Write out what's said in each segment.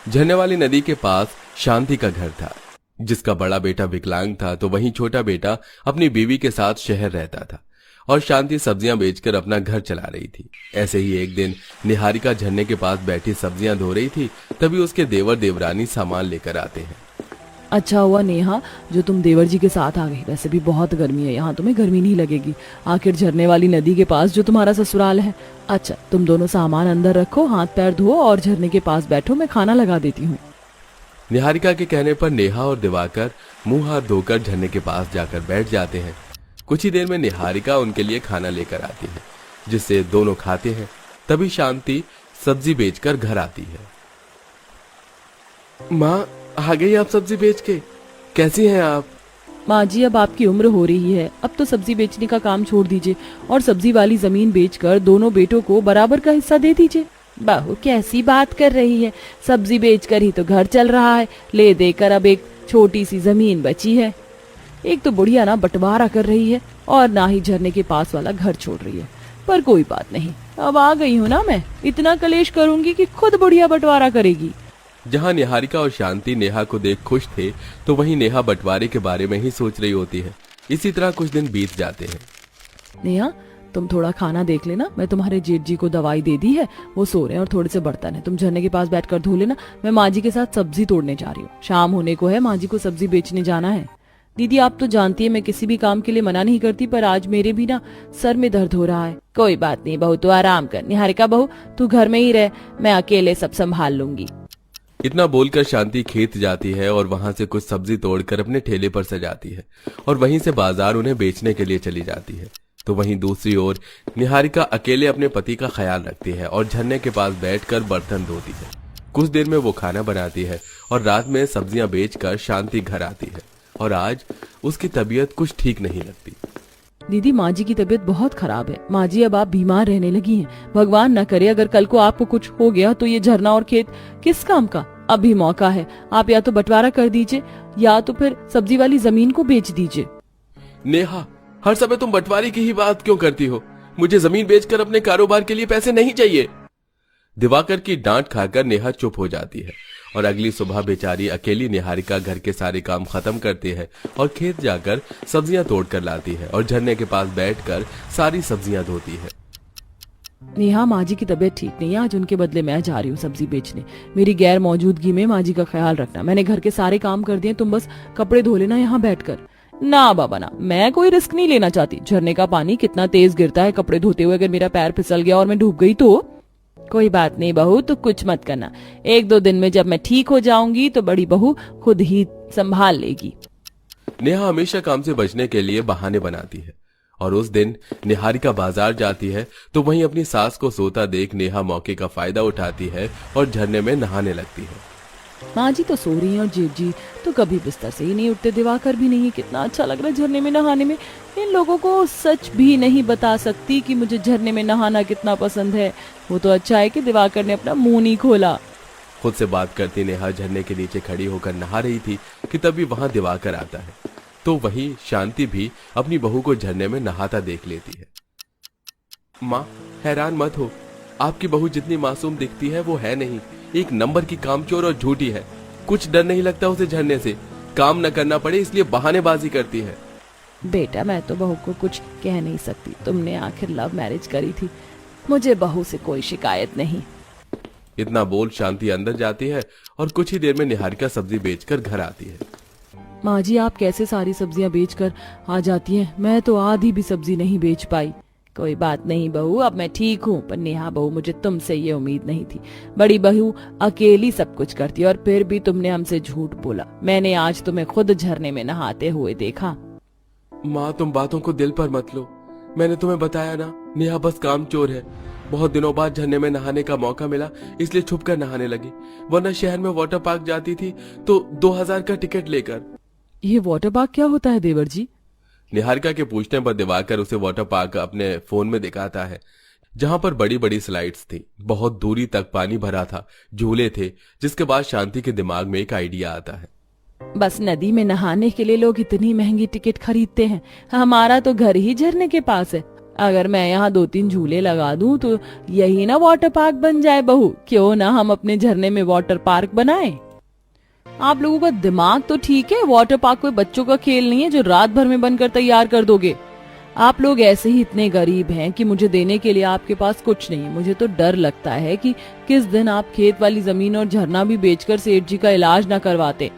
झरने वाली नदी के पास शांति का घर था, जिसका बड़ा बेटा विकलांग था तो वहीं छोटा बेटा अपनी बीवी के साथ शहर रहता था और शांति सब्जियां बेचकर अपना घर चला रही थी। ऐसे ही एक दिन निहारिका झरने के पास बैठी सब्जियां धो रही थी, तभी उसके देवर देवरानी सामान लेकर आते हैं। अच्छा हुआ नेहा जो तुम देवर जी के साथ आ गई, वैसे भी बहुत गर्मी है यहाँ, तुम्हें गर्मी नहीं लगेगी। आखिर झरने वाली नदी के पास जो तुम्हारा ससुराल है। अच्छा तुम दोनों सामान अंदर रखो, हाथ पैर धो और झरने के पास बैठो, मैं खाना लगा देती हूँ। निहारिका के कहने पर नेहा और दिवाकर मुंह हाथ धोकर झरने के पास जाकर बैठ जाते हैं। कुछ ही देर में निहारिका उनके लिए खाना लेकर आती है, जिससे दोनों खाते हैं। तभी शांति सब्जी बेचकर घर आती है। माँ आ गई आप सब्जी बेच के, कैसी हैं आप? माँ जी अब आपकी उम्र हो रही है, अब तो सब्जी बेचने का काम छोड़ दीजिए और सब्जी वाली जमीन बेचकर दोनों बेटों को बराबर का हिस्सा दे दीजिए। बहू कैसी बात कर रही है, सब्जी बेचकर ही तो घर चल रहा है, ले देकर अब एक छोटी सी जमीन बची है। एक तो बुढ़िया ना बंटवारा कर रही है और ना ही झरने के पास वाला घर छोड़ रही है। पर कोई बात नहीं, अब आ गई हूँ ना मैं, इतना कलेश करूंगी कि खुद बुढ़िया बंटवारा करेगी। जहाँ निहारिका और शांति नेहा को देख खुश थे, तो वहीं नेहा बंटवारे के बारे में ही सोच रही होती है। इसी तरह कुछ दिन बीत जाते हैं। नेहा तुम थोड़ा खाना देख लेना, मैं तुम्हारे जेठ जी को दवाई दे दी है, वो सो रहे हैं और थोड़े से बर्तन है, तुम झरने के पास बैठकर धो लेना। मैं माँ जी के साथ सब्जी तोड़ने जा रही हूँ, शाम होने को है, माँ जी को सब्जी बेचने जाना है। दीदी आप तो जानती है मैं किसी भी काम के लिए मना नहीं करती, पर आज मेरे भी ना सर में दर्द हो रहा है। कोई बात नहीं बहू, तू आराम कर। निहारिका बहू तू घर में ही रह, मैं अकेले सब संभाल लूंगी। इतना बोलकर शांति खेत जाती है और वहां से कुछ सब्जी तोड़कर अपने ठेले पर सजाती है और वहीं से बाजार उन्हें बेचने के लिए चली जाती है। तो वहीं दूसरी ओर निहारिका अकेले अपने पति का ख्याल रखती है और झरने के पास बैठकर बर्तन धोती है। कुछ देर में वो खाना बनाती है और रात में सब्जियां बेचकर शांति घर आती है और आज उसकी तबीयत कुछ ठीक नहीं लगती। दीदी माँ जी की तबीयत बहुत खराब है, माँ जी अब आप बीमार रहने लगी हैं। भगवान न करे अगर कल को आपको कुछ हो गया तो ये झरना और खेत किस काम का। अभी मौका है, आप या तो बंटवारा कर दीजिए या तो फिर सब्जी वाली जमीन को बेच दीजिए। नेहा हर समय तुम बंटवारे की ही बात क्यों करती हो? मुझे जमीन बेचकर अपने कारोबार के लिए पैसे नहीं चाहिए। दिवाकर की डांट खाकर नेहा चुप हो जाती है और अगली सुबह बेचारी अकेली निहारिका घर के सारे काम खत्म करती है और खेत जाकर सब्जियां तोड़कर लाती है और झरने के पास बैठकर सारी सब्जियां धोती है। नेहा माँ जी की तबीयत ठीक नहीं है, आज उनके बदले मैं जा रही हूँ सब्जी बेचने। मेरी गैर मौजूदगी में माँ जी का ख्याल रखना। मैंने घर के सारे काम कर दिए, तुम बस कपड़े धो लेना यहाँ बैठकर। ना बाबा ना, मैं कोई रिस्क नहीं लेना चाहती। झरने का पानी कितना तेज गिरता है, कपड़े धोते हुए अगर मेरा पैर फिसल गया और मैं डूब गई तो? कोई बात नहीं बहू, तो कुछ मत करना, 1-2 दिन में जब मैं ठीक हो जाऊंगी तो बड़ी बहू खुद ही संभाल लेगी। नेहा हमेशा काम से बचने के लिए बहाने बनाती है और उस दिन निहारिका बाजार जाती है तो वहीं अपनी सास को सोता देख नेहा मौके का फायदा उठाती है और झरने में नहाने लगती है। माँ जी तो सो रही हैं और जेठ जी तो कभी बिस्तर से ही नहीं उठते। दिवाकर भी नहीं, कितना अच्छा लग रहा है झरने में नहाने में। इन लोगों को सच भी नहीं बता सकती कि मुझे झरने में नहाना कितना पसंद है। वो तो अच्छा है कि दिवाकर ने अपना मुंह नहीं खोला। खुद से बात करती नेहा झरने के नीचे खड़ी होकर नहा रही थी कि तभी वहां दिवाकर आता है। तो वहीं शांति भी अपनी बहू को झरने में नहाता देख लेती है। माँ हैरान मत हो, आपकी बहू जितनी मासूम दिखती है वो है नहीं, एक नंबर की कामचोर और झूठी है। कुछ डर नहीं लगता उसे झरने से, काम न करना पड़े इसलिए बहानेबाजी करती है। बेटा मैं तो बहू को कुछ कह नहीं सकती, तुमने आखिर लव मैरिज करी थी, मुझे बहू से कोई शिकायत नहीं। इतना बोल शांति अंदर जाती है और कुछ ही देर में निहारिका सब्जी बेचकर घर आती है। माँ जी आप कैसे सारी सब्जियां बेचकर आ जाती हैं? मैं तो आधी भी सब्जी नहीं बेच पाई। कोई बात नहीं बहू, अब मैं ठीक हूँ, पर नेहा बहू मुझे तुमसे ये उम्मीद नहीं थी। बड़ी बहू अकेली सब कुछ करती और फिर भी तुमने हमसे झूठ बोला। मैंने आज तुम्हें खुद झरने में नहाते हुए देखा। माँ तुम बातों को दिल पर मत लो, मैंने तुम्हें बताया ना नेहा बस कामचोर है। बहुत दिनों बाद झरने में नहाने का मौका मिला इसलिए छुपकर नहाने लगी, वरना शहर में वाटर पार्क जाती थी तो 2000 का टिकट लेकर। ये वाटर पार्क क्या होता है देवर जी? निहारिका के पूछने पर दिवाकर उसे वाटर पार्क अपने फोन में दिखाता है, जहां पर बड़ी बड़ी स्लाइड्स थी, बहुत दूरी तक पानी भरा था, झूले थे। जिसके बाद शांति के दिमाग में एक आइडिया आता है। बस नदी में नहाने के लिए लोग इतनी महंगी टिकट खरीदते हैं, हमारा तो घर ही झरने के पास है, अगर मैं यहाँ 2-3 झूले लगा दूं तो यही ना वाटर पार्क बन जाए बहू। क्यों ना हम अपने झरने में वाटर पार्क बनाएं? आप लोगों का दिमाग तो ठीक है, वाटर पार्क कोई बच्चों का खेल नहीं है जो रात भर में बनकर तैयार कर दोगे। आप लोग ऐसे ही इतने गरीब हैं कि मुझे देने के लिए आपके पास कुछ नहीं है। मुझे तो डर लगता है कि किस दिन आप खेत वाली जमीन और झरना भी बेचकर सेठ जी का इलाज न करवाते।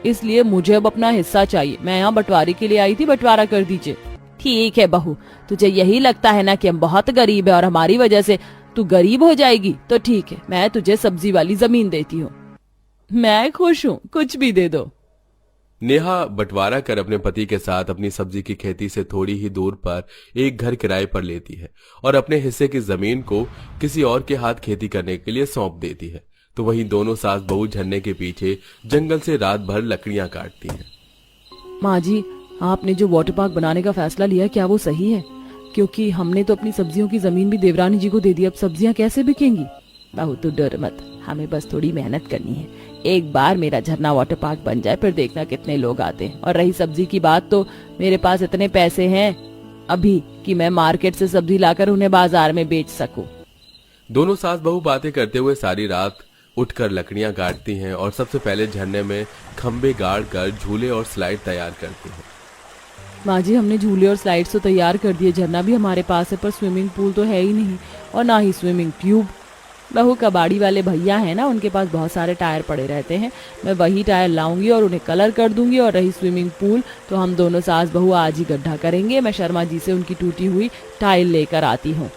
इसलिए मुझे अब अपना हिस्सा चाहिए। मैं यहाँ बंटवारे के लिए आई थी, बंटवारा कर दीजिए। ठीक है बहू, तुझे यही लगता है ना कि हम बहुत गरीब है और हमारी वजह से तू गरीब हो जाएगी, तो ठीक है, मैं तुझे सब्जी वाली जमीन देती हूँ। मैं खुश हूँ, कुछ भी दे दो। नेहा बंटवारा कर अपने पति के साथ अपनी सब्जी की खेती से थोड़ी ही दूर पर एक घर किराए पर लेती है और अपने हिस्से की जमीन को किसी और के हाथ खेती करने के लिए सौंप देती है। तो वहीं दोनों सास बहू झरने के पीछे जंगल से रात भर लकड़ियां काटती हैं। माँ जी, आपने जो वाटर पार्क बनाने का फैसला लिया, क्या वो सही है? क्योंकि हमने तो अपनी सब्जियों की जमीन भी देवरानी जी को दे दी, अब सब्जियां कैसे बिकेंगी? बहू तू डर मत, हमें बस थोड़ी मेहनत करनी है। एक बार मेरा झरना वाटर पार्क बन जाए, फिर देखना कितने लोग आते हैं। और रही सब्जी की बात, तो मेरे पास इतने पैसे हैं अभी कि मैं मार्केट से सब्जी लाकर उन्हें बाजार में बेच सकूं। दोनों सास बहू बातें करते हुए सारी रात उठकर लकड़ियां काटती हैं और सबसे पहले झरने में खंबे गाड़ कर झूले और स्लाइड तैयार करती हैं। माँ जी, हमने झूले और स्लाइड्स तो तैयार कर दिए, झरना भी हमारे पास है, पर स्विमिंग पूल तो है ही नहीं और ना ही स्विमिंग ट्यूब। बहू, कबाड़ी वाले भैया हैं ना, उनके पास बहुत सारे टायर पड़े रहते हैं। मैं वही टायर लाऊंगी और उन्हें कलर कर दूंगी। और रही स्विमिंग पूल, तो हम दोनों सास बहू आज ही गड्ढा करेंगे। मैं शर्मा जी से उनकी टूटी हुई टाइल लेकर आती हूँ।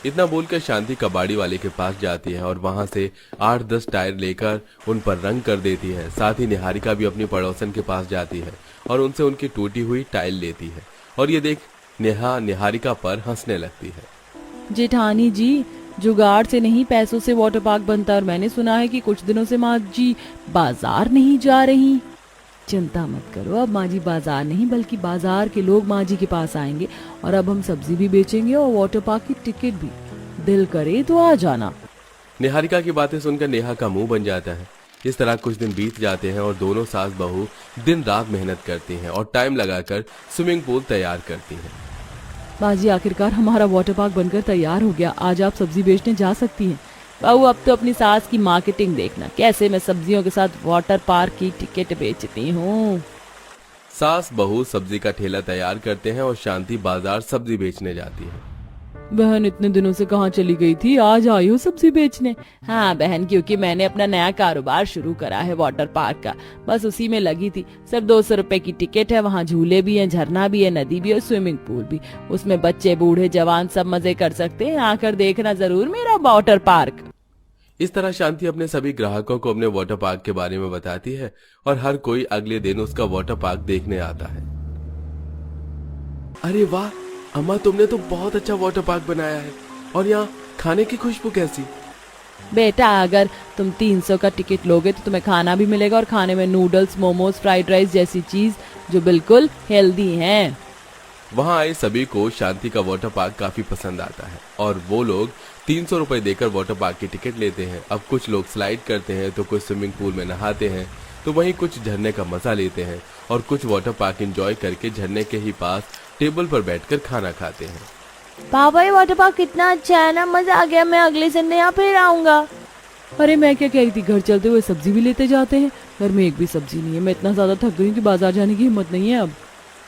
इतना बोलकर शांति कबाड़ी वाले के पास जाती है और वहां से 8-10 टायर लेकर उन पर रंग कर देती है। साथ ही निहारिका भी अपनी पड़ोसन के पास जाती है और उनसे उनकी टूटी हुई टाइल लेती है। और ये देख नेहा निहारिका पर हंसने लगती है। जेठानी जी, जुगाड़ से नहीं पैसों से वाटर पार्क बनता। और मैंने सुना है कि कुछ दिनों से माँ जी बाजार नहीं जा रही। चिंता मत करो, अब माँ जी बाजार नहीं बल्कि बाजार के लोग माँ जी के पास आएंगे और अब हम सब्जी भी बेचेंगे और वाटर पार्क की टिकट भी। दिल करे तो आ जाना। निहारिका की बातें सुनकर नेहा का मुंह बन जाता है। इस तरह कुछ दिन बीत जाते हैं और दोनों सास बहू दिन रात मेहनत करती हैं और टाइम लगाकर स्विमिंग पूल तैयार करती हैं। माँ जी, आखिरकार हमारा वाटर पार्क बनकर तैयार हो गया। आज आप सब्जी बेचने जा सकती हैं। बहू, अब तो अपनी सास की मार्केटिंग देखना, कैसे मैं सब्जियों के साथ वाटर पार्क की टिकट बेचती हूँ। सास बहू सब्जी का ठेला तैयार करते हैं और शांति बाजार सब्जी बेचने जाती है। बहन, इतने दिनों से कहाँ चली गई थी? आज आई हो सब्जी बेचने? हाँ बहन, क्योंकि मैंने अपना नया कारोबार शुरू करा है वाटर पार्क का, बस उसी में लगी थी। सिर्फ 200 रुपए की टिकट है। वहाँ झूले भी हैं, झरना भी है, नदी भी और स्विमिंग पूल भी। उसमें बच्चे बूढ़े जवान सब मजे कर सकते हैं। आकर देखना जरूर मेरा वाटर पार्क। इस तरह शांति अपने सभी ग्राहकों को अपने वाटर पार्क के बारे में बताती है और हर कोई अगले दिन उसका वाटर पार्क देखने आता है। अरे वाह अम्मा, तुमने तो बहुत अच्छा वाटर पार्क बनाया है। और यहाँ खाने की खुशबू कैसी? बेटा, अगर तुम 300 का टिकट लोगे तो तुम्हें खाना भी मिलेगा और खाने में नूडल्स, मोमोज, फ्राइड राइस जैसी चीज जो बिल्कुल हेल्दी हैं। वहाँ आए सभी को शांति का वाटर पार्क काफी पसंद आता है और वो लोग 300 रुपए देकर वाटर पार्क की टिकट लेते हैं। अब कुछ लोग स्लाइड करते हैं तो कुछ स्विमिंग पूल में नहाते हैं, तो वहीं कुछ झरने का मजा लेते हैं और कुछ वाटर पार्क एंजॉय करके झरने के ही पास टेबल पर बैठकर खाना खाते हैं। पापा, ये वाटर पार्क कितना अच्छा है ना, मजा आ गया। मैं अगले संडे यहाँ फिर आऊंगा। अरे मैं क्या कह रही थी, घर चलते हुए सब्जी भी लेते जाते हैं। घर में एक भी सब्जी नहीं है। मैं इतना ज्यादा थक गई कि बाजार जाने की हिम्मत नहीं है अब।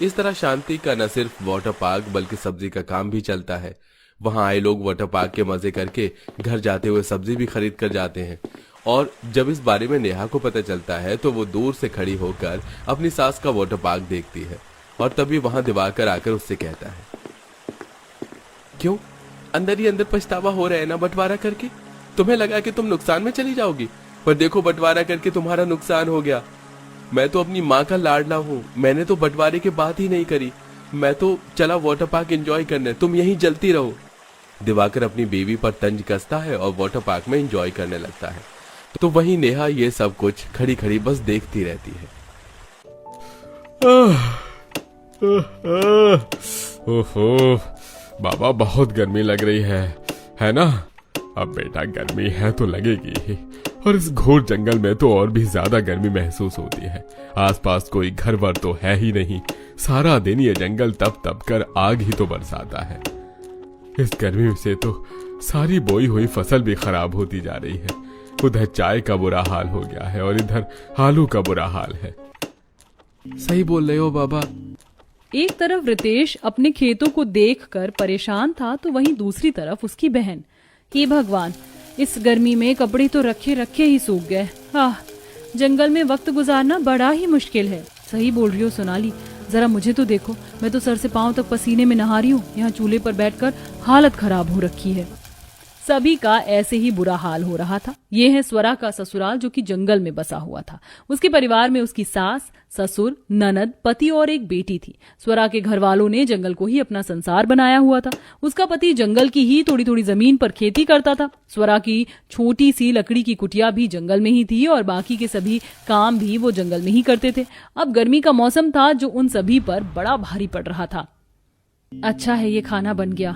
इस तरह शांति का न सिर्फ वाटर पार्क बल्कि सब्जी का काम भी चलता है। वहां आए लोग वाटर पार्क के मजे करके घर जाते हुए सब्जी भी खरीद कर जाते हैं। और जब इस बारे में नेहा को पता चलता है तो वो दूर से खड़ी होकर अपनी सास का वाटर पार्क देखती है और तभी वहां दिवाकर आकर उससे कहता है, क्यों अंदर ही अंदर पछतावा हो रहा है ना बंटवारा करके? तुम्हें लगा कि तुम नुकसान में चली जाओगी, पर देखो बंटवारा करके तुम्हारा नुकसान हो गया। मैं तो अपनी माँ का लाडला हूँ, मैंने तो बंटवारे की बात ही नहीं करी। मैं तो चला वाटर पार्क एंजॉय करने, तुम यहीं जलती रहो। दिवाकर अपनी बीवी पर तंज कसता है और वाटर पार्क में एंजॉय करने लगता है। तो वहीं नेहा ये सब कुछ खड़ी खड़ी बस देखती रहती है। ओहो बाबा, बहुत गर्मी लग रही है ना? अब बेटा गर्मी है तो लगेगी ही। और इस घोर जंगल में तो और भी ज्यादा गर्मी महसूस होती है। आसपास कोई घर वर तो है ही नहीं। सारा दिन ये जंगल तप तप कर आग ही तो बरसाता है। इस गर्मी से तो सारी बोई हुई फसल भी खराब होती जा रही है। उधर चाय का बुरा हाल हो गया है और इधर आलू का बुरा हाल है। सही बोल रहे हो बाबा। एक तरफ रितेश अपने खेतों को देखकर परेशान था, तो वहीं दूसरी तरफ उसकी बहन। हे भगवान, इस गर्मी में कपड़े तो रखे रखे ही सूख गए। जंगल में वक्त गुजारना बड़ा ही मुश्किल है। सही बोल रही हो सोनाली, जरा मुझे तो देखो, मैं तो सर से पांव तक पसीने में नहा रही हूँ। यहाँ चूल्हे पर बैठकर हालत खराब हो रखी है। सभी का ऐसे ही बुरा हाल हो रहा था। ये है स्वरा का ससुराल, जो कि जंगल में बसा हुआ था। उसके परिवार में उसकी सास, ससुर, ननद, पति और एक बेटी थी। स्वरा के घर वालों ने जंगल को ही अपना संसार बनाया हुआ था। उसका पति जंगल की ही थोड़ी थोड़ी जमीन पर खेती करता था। स्वरा की छोटी सी लकड़ी की कुटिया भी जंगल में ही थी और बाकी के सभी काम भी वो जंगल में ही करते थे। अब गर्मी का मौसम था, जो उन सभी पर बड़ा भारी पड़ रहा था। अच्छा है ये खाना बन गया।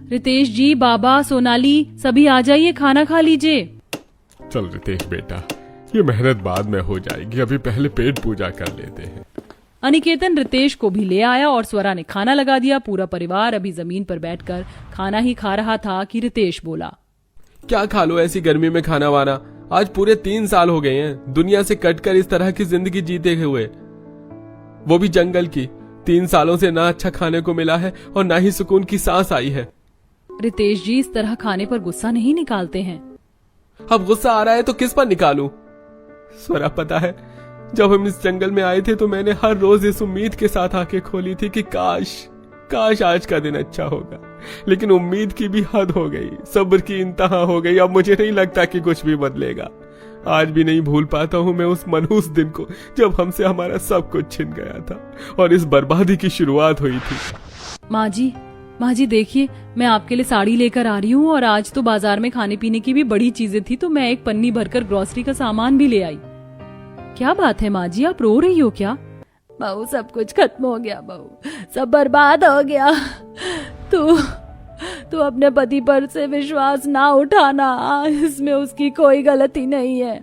रितेश जी, बाबा, सोनाली, सभी आ जाइए, खाना खा लीजिए। चल रितेश बेटा, ये मेहनत बाद में हो जाएगी, अभी पहले पेट पूजा कर लेते हैं। अनिकेतन रितेश को भी ले आया और स्वरा ने खाना लगा दिया। पूरा परिवार अभी जमीन पर बैठकर खाना ही खा रहा था कि रितेश बोला, क्या खा लो ऐसी गर्मी में खाना वाना। आज पूरे 3 साल हो गए हैं दुनिया से कटकर इस तरह की जिंदगी जीते हुए, वो भी जंगल की। 3 सालों से ना अच्छा खाने को मिला है और ना ही सुकून की सांस आई है। रितेश जी, इस तरह खाने पर गुस्सा नहीं निकालते हैं। अब गुस्सा आ रहा है तो किस पर निकालूं? स्वरा, पता है जब हम इस जंगल में आए थे तो मैंने हर रोज इस उम्मीद के साथ आंखें खोली थी कि काश आज का दिन अच्छा होगा। लेकिन उम्मीद की भी हद हो गई, सब्र की इंतहा हो गई। अब मुझे नहीं लगता कि कुछ भी बदलेगा। आज भी नहीं भूल पाता हूं मैं उस मनहूस दिन को जब हमसे हमारा सब कुछ छिन गया था और इस बर्बादी की शुरुआत हुई थी। माँ जी देखिए, मैं आपके लिए साड़ी लेकर आ रही हूँ और आज तो बाजार में खाने पीने की भी बड़ी चीजें थी, तो मैं एक पन्नी भरकर ग्रोसरी का सामान भी ले आई। क्या बात है माँ जी, आप रो रही हो क्या? बहू, सब कुछ खत्म हो गया बहू, सब बर्बाद हो गया। तू अपने पति पर से विश्वास ना उठाना, इसमें उसकी कोई गलती नहीं है।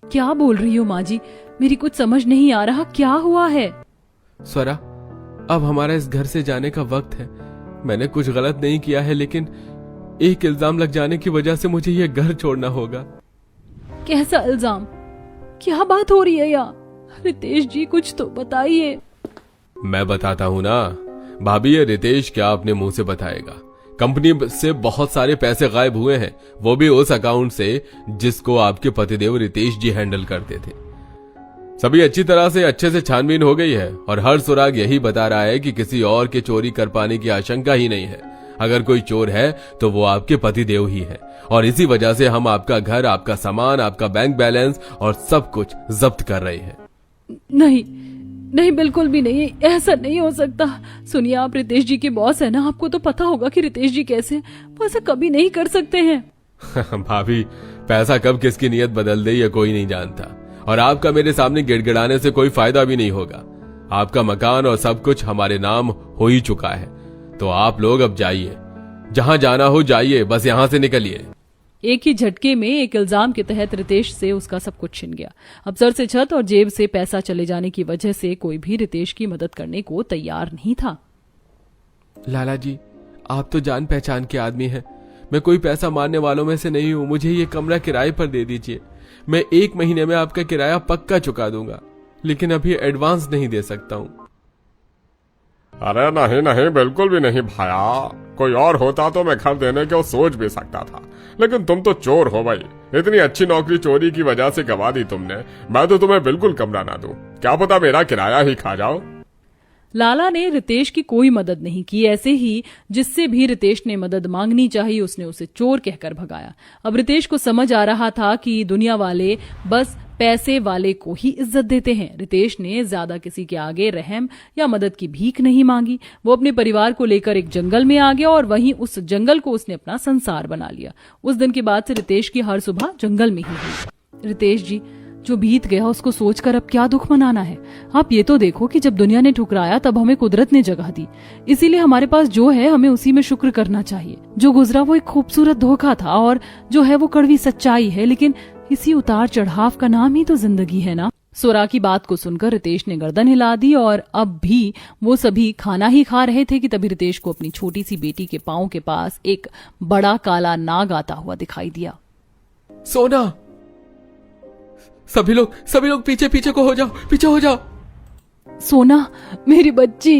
क्या बोल रही हो माँ जी, मेरी कुछ समझ नहीं आ रहा, क्या हुआ है? स्वरा, अब हमारा इस घर से जाने का वक्त है। मैंने कुछ गलत नहीं किया है, लेकिन एक इल्जाम लग जाने की वजह से मुझे यह घर छोड़ना होगा। कैसा इल्जाम? क्या बात हो रही है यहाँ? रितेश जी, कुछ तो बताइए। मैं बताता हूँ ना भाभी, ये रितेश क्या अपने मुंह से बताएगा। कंपनी से बहुत सारे पैसे गायब हुए हैं, वो भी उस अकाउंट से जिसको आपके पतिदेव रितेश जी हैंडल करते थे। सभी अच्छी तरह से अच्छे से छानबीन हो गई है और हर सुराग यही बता रहा है कि किसी और के चोरी कर पाने की आशंका ही नहीं है। अगर कोई चोर है तो वो आपके पतिदेव ही है और इसी वजह से हम आपका घर, आपका सामान, आपका बैंक बैलेंस और सब कुछ जब्त कर रहे हैं। नहीं, बिल्कुल भी नहीं, ऐसा नहीं हो सकता। सुनिए, आप रितेश जी के बॉस है ना, आपको तो पता होगा कि रितेश जी कैसे हैं। वो ऐसा कभी नहीं कर सकते हैं। भाभी, पैसा कब किसकी नीयत बदल दे ये कोई नहीं जानता और आपका मेरे सामने गिड़गिड़ाने से कोई फायदा भी नहीं होगा। आपका मकान और सब कुछ हमारे नाम हो ही चुका है, तो आप लोग अब जाइए, जहां जाना हो जाइए, बस यहां से निकलिए। एक ही झटके में एक इल्जाम के तहत रितेश से उसका सब कुछ छिन गया। अब सर से छत और जेब से पैसा चले जाने की वजह से कोई भी रितेश की मदद करने को तैयार नहीं था। लाला जी, आप तो जान पहचान के आदमी हैं, मैं कोई पैसा मारने वालों में से नहीं हूं। मुझे ये कमरा किराए पर दे दीजिए, मैं 1 महीने में आपका किराया पक्का चुका दूंगा, लेकिन अभी एडवांस नहीं दे सकता हूं। अरे नहीं, बिल्कुल भी नहीं भाया। कोई और होता तो मैं घर देने को सोच भी सकता था, लेकिन तुम तो चोर हो भाई। इतनी अच्छी नौकरी चोरी की वजह से गवा दी तुमने। मैं तो तुम्हें बिल्कुल कमरा ना दूं, क्या पता मेरा किराया ही खा जाओ। लाला ने रितेश की कोई मदद नहीं की। ऐसे ही जिससे भी रितेश ने मदद मांगनी चाहिए उसने उसे चोर कहकर भगाया। अब रितेश को समझ आ रहा था कि दुनिया वाले बस पैसे वाले को ही इज्जत देते हैं। रितेश ने ज्यादा किसी के आगे रहम या मदद की भीख नहीं मांगी। वो अपने परिवार को लेकर एक जंगल में आ गया और वहीं उस जंगल को उसने अपना संसार बना लिया। उस दिन के बाद से रितेश की हर सुबह जंगल में ही हुई। रितेश जी, जो बीत गया उसको सोचकर अब क्या दुख मनाना है? आप ये तो देखो कि जब दुनिया ने ठुकराया तब हमें कुदरत ने जगह दी, इसीलिए हमारे पास जो है हमें उसी में शुक्र करना चाहिए। जो गुजरा वो एक खूबसूरत धोखा था और जो है वो कड़वी सच्चाई है, लेकिन इसी उतार चढ़ाव का नाम ही तो जिंदगी है ना। स्वरा की बात को सुनकर रितेश ने गर्दन हिला दी और अब भी वो सभी खाना ही खा रहे थे कि तभी रितेश को अपनी छोटी सी बेटी के पांव के पास एक बड़ा काला नाग आता हुआ दिखाई दिया। सोना, सभी लोग पीछे पीछे को हो जाओ, पीछे हो जाओ। सोना, मेरी बच्ची,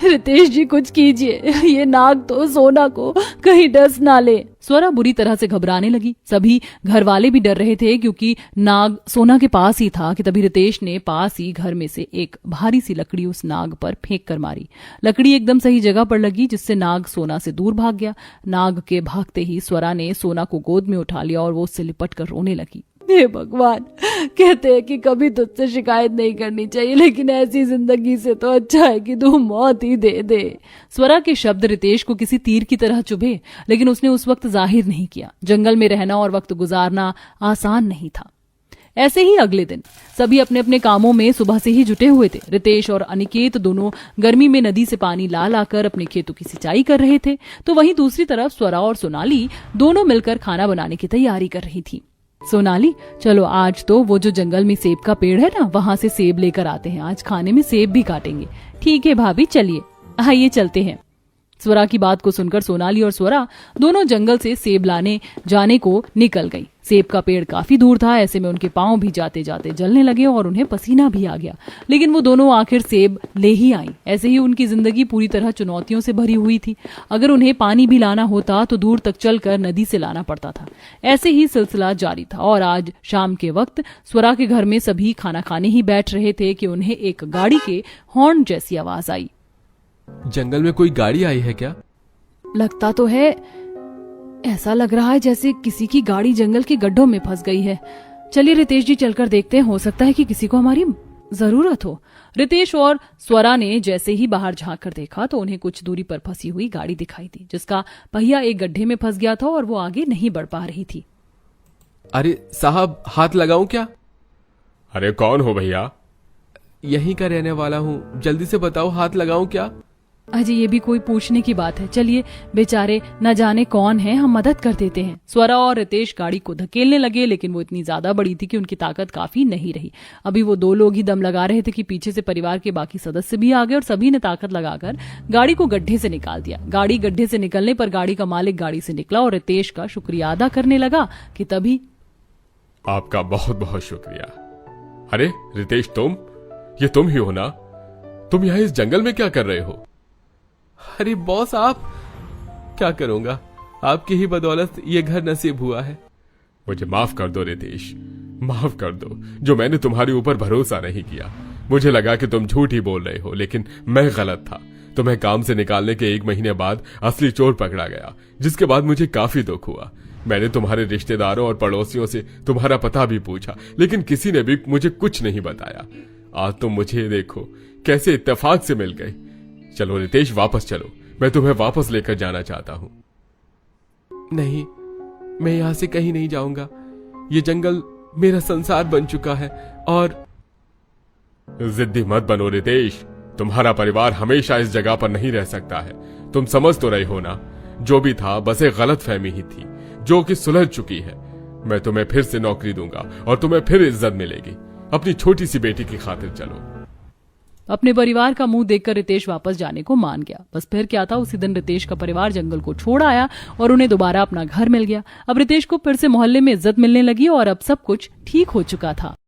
रितेश जी कुछ कीजिए, ये नाग तो सोना को कहीं डस ना ले। स्वरा बुरी तरह से घबराने लगी। सभी घर वाले भी डर रहे थे क्योंकि नाग सोना के पास ही था कि तभी रितेश ने पास ही घर में से एक भारी सी लकड़ी उस नाग पर फेंक कर मारी। लकड़ी एकदम सही जगह पर लगी जिससे नाग सोना से दूर भाग गया। नाग के भागते ही स्वरा ने सोना को गोद में उठा लिया और वो उससे लिपट कर रोने लगी। हे भगवान, कहते हैं कि कभी तुझसे शिकायत नहीं करनी चाहिए, लेकिन ऐसी जिंदगी से तो अच्छा है कि तू मौत ही दे दे। स्वरा के शब्द रितेश को किसी तीर की तरह चुभे, लेकिन उसने उस वक्त जाहिर नहीं किया। जंगल में रहना और वक्त गुजारना आसान नहीं था। ऐसे ही अगले दिन सभी अपने अपने कामों में सुबह से ही जुटे हुए थे। रितेश और अनिकेत दोनों गर्मी में नदी से पानी ला लाकर अपने खेतों की सिंचाई कर रहे थे, तो वहीं दूसरी तरफ स्वरा और सोनाली दोनों मिलकर खाना बनाने की तैयारी कर रही थी। सोनाली, चलो आज तो वो जो जंगल में सेब का पेड़ है ना, वहां से सेब लेकर आते हैं। आज खाने में सेब भी काटेंगे। ठीक है भाभी, चलिए आइए चलते हैं। स्वरा की बात को सुनकर सोनाली और स्वरा दोनों जंगल से सेब लाने जाने को निकल गई। सेब का पेड़ काफी दूर था, ऐसे में उनके पांव भी जाते जाते जलने लगे और उन्हें पसीना भी आ गया, लेकिन वो दोनों आखिर सेब ले ही आई। ऐसे ही उनकी जिंदगी पूरी तरह चुनौतियों से भरी हुई थी। अगर उन्हें पानी भी लाना होता तो दूर तक चलकर नदी से लाना पड़ता था। ऐसे ही सिलसिला जारी था और आज शाम के वक्त स्वरा के घर में सभी खाना खाने ही बैठ रहे थे कि उन्हें एक गाड़ी के हॉर्न जैसी आवाज आई। जंगल में कोई गाड़ी आई है क्या? लगता तो है, ऐसा लग रहा है जैसे किसी की गाड़ी जंगल के गड्ढों में फंस गई है। चलिए रितेश जी, चलकर देखते हैं, हो सकता है कि किसी को हमारी जरूरत हो। रितेश और स्वरा ने जैसे ही बाहर झांक कर देखा तो उन्हें कुछ दूरी पर फंसी हुई गाड़ी दिखाई दी, जिसका पहिया एक गड्ढे में फंस गया था और वो आगे नहीं बढ़ पा रही थी। अरे साहब, हाथ लगाऊं क्या? अरे कौन हो भैया? यहीं का रहने वाला हूँ, जल्दी से बताओ, हाथ लगाऊं क्या? अजय, ये भी कोई पूछने की बात है। चलिए, बेचारे न जाने कौन है, हम मदद कर देते हैं। स्वरा और रितेश गाड़ी को धकेलने लगे, लेकिन वो इतनी ज्यादा बड़ी थी कि उनकी ताकत काफी नहीं रही। अभी वो दो लोग ही दम लगा रहे थे कि पीछे से परिवार के बाकी सदस्य भी आ गए और सभी ने ताकत लगाकर गाड़ी को गड्ढे से निकाल दिया। गाड़ी गड्ढे से निकलने पर गाड़ी का मालिक गाड़ी से निकला और रितेश का शुक्रिया अदा करने लगा कि तभी आपका बहुत बहुत शुक्रिया। अरे रितेश, तुम ही हो ना? तुम यहाँ इस जंगल में क्या कर रहे हो? अरे बॉस, आप क्या करूंगा, आपकी ही बदौलत ये घर नसीब हुआ है। मुझे माफ कर दो रितेश, माफ कर दो, जो मैंने तुम्हारे ऊपर भरोसा नहीं किया। मुझे लगा कि तुम झूठ ही बोल रहे हो, लेकिन मैं गलत था। तुम्हें काम से निकालने के 1 महीने बाद असली चोर पकड़ा गया, जिसके बाद मुझे काफी दुख हुआ। मैंने तुम्हारे रिश्तेदारों और पड़ोसियों से तुम्हारा पता भी पूछा, लेकिन किसी ने भी मुझे कुछ नहीं बताया। आज तुम मुझे देखो, कैसे इत्तेफाक से मिल गए। चलो रितेश, वापस चलो, मैं तुम्हें वापस लेकर जाना चाहता हूं। नहीं, मैं यहां से कहीं नहीं जाऊंगा। ये जंगल मेरा संसार बन चुका है। और जिद्दी मत बनो रितेश, तुम्हारा परिवार हमेशा इस जगह पर नहीं रह सकता है। तुम समझ तो रहे हो ना, जो भी था बस एक गलतफहमी ही थी, जो कि सुलझ चुकी है। मैं तुम्हें फिर से नौकरी दूंगा और तुम्हें फिर इज्जत मिलेगी। अपनी छोटी सी बेटी की खातिर चलो। अपने परिवार का मुंह देखकर रितेश वापस जाने को मान गया। बस फिर क्या था, उसी दिन रितेश का परिवार जंगल को छोड़ आया और उन्हें दोबारा अपना घर मिल गया। अब रितेश को फिर से मोहल्ले में इज्जत मिलने लगी और अब सब कुछ ठीक हो चुका था।